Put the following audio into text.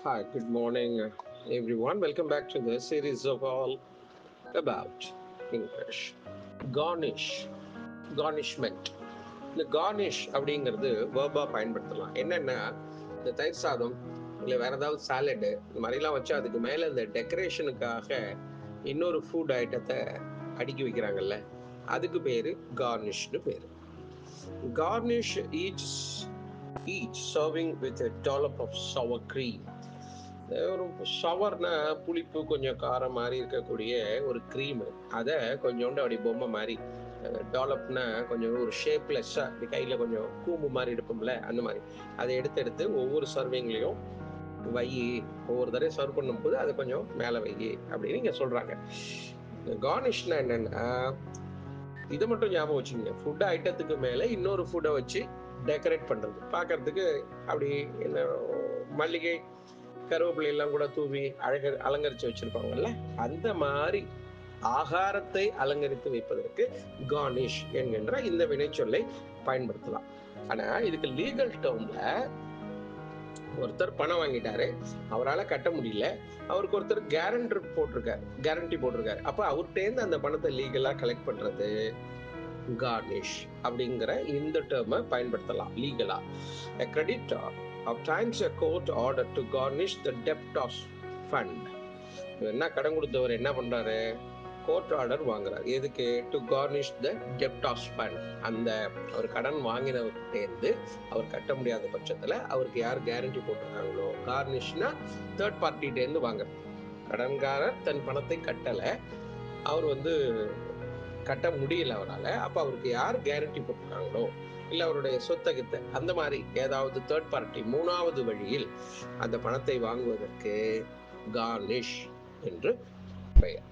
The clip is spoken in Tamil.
Hi, good morning, everyone. Welcome back to the series of all about English. Garnish, garnishment. இந்த garnish அப்படிங்கிறது வேர்பா பயன்படுத்தலாம். என்னன்னா, இந்த தயிர் சாதம் இல்லை வேற ஏதாவது சாலடு இந்த மாதிரிலாம் வச்சு அதுக்கு மேலே இந்த டெக்கரேஷனுக்காக இன்னொரு ஃபுட் ஐட்டத்தை அடுக்கி வைக்கிறாங்கல்ல, அதுக்கு பேரு garnishன்னு பேரு. Garnish each serving with a dollop of sour cream. ஒரு ஷவர்னா புளிப்பு கொஞ்சம் காரம் மாதிரி இருக்கக்கூடிய ஒரு க்ரீமு, அதை கொஞ்சோண்டு அப்படி பொம்மை மாதிரி டாலப்னா கொஞ்சம் ஒரு ஷேப்லெஸ்ஸாக இப்படி கையில் கொஞ்சம் கூம்பு மாதிரி எடுப்போம்ல, அந்த மாதிரி அதை எடுத்து எடுத்து ஒவ்வொரு சர்விங்லேயும் வை. ஒவ்வொரு தடவை சர்வ் பண்ணும்போது அதை கொஞ்சம் மேலே வை அப்படின்னு இங்கே சொல்கிறாங்க. கார்னிஷ்னா என்னென்னா, இதை மட்டும் ஞாபகம் வச்சுக்கோங்க, ஃபுட் ஐட்டத்துக்கு மேலே இன்னொரு ஃபுட்டை வச்சு டெக்கரேட் பண்ணுறது. பார்க்கறதுக்கு அப்படி என்ன மல்லிகை கருவேப்பிலை எல்லாம் கூட தூவி அலங்கரிச்சு வச்சிருப்பாங்கல்ல, அந்த மாதிரி ஆகாரத்தை அலங்கரித்து வைப்பதற்கு கார்னிஷ் என்கின்ற இந்த வினைச்சொல்லை பயன்படுத்தலாம். ஆனா இதுக்கு லீகல் டேர்ம்ல ஒருத்தர் பணம் வாங்கிட்டாரு, அவரால் கட்ட முடியல, அவருக்கு ஒருத்தர் கேரண்டி போட்டிருக்காரு. அப்ப அவர்கிட்ட அந்த பணத்தை லீகலா கலெக்ட் பண்றது garnish அப்படிங்கிற இந்த டேர்மை பயன்படுத்தலாம் லீகலா. A creditor obtains a court order to garnish the debtor's fund. என்ன கடன் கொடுத்தவர் என்ன பண்றாரு, கோர்ட் ஆர்டர் வாங்குறாரு. எதுக்கு? To Cornish the debtors fund. அந்த அவர் கடன் வாங்கினவர்கிட்டேருந்து அவர் கட்ட முடியாத பட்சத்துல அவருக்கு யார் கேரண்டி போட்டிருக்காங்களோ, கார்னிஷ்னா தேர்ட் பார்ட்டிகிட்டேருந்து வாங்க. கடன்காரர் தன் பணத்தை கட்டல, அவர் கட்ட முடியல அவரால், அப்போ அவருக்கு யார் கேரண்டி போட்டிருக்காங்களோ இல்லை அவருடைய சொத்தகத்தை அந்த மாதிரி ஏதாவது தேர்ட் பார்ட்டி மூணாவது வழியில் அந்த பணத்தை வாங்குவதற்கு கார்னிஷ் என்று பெயர்.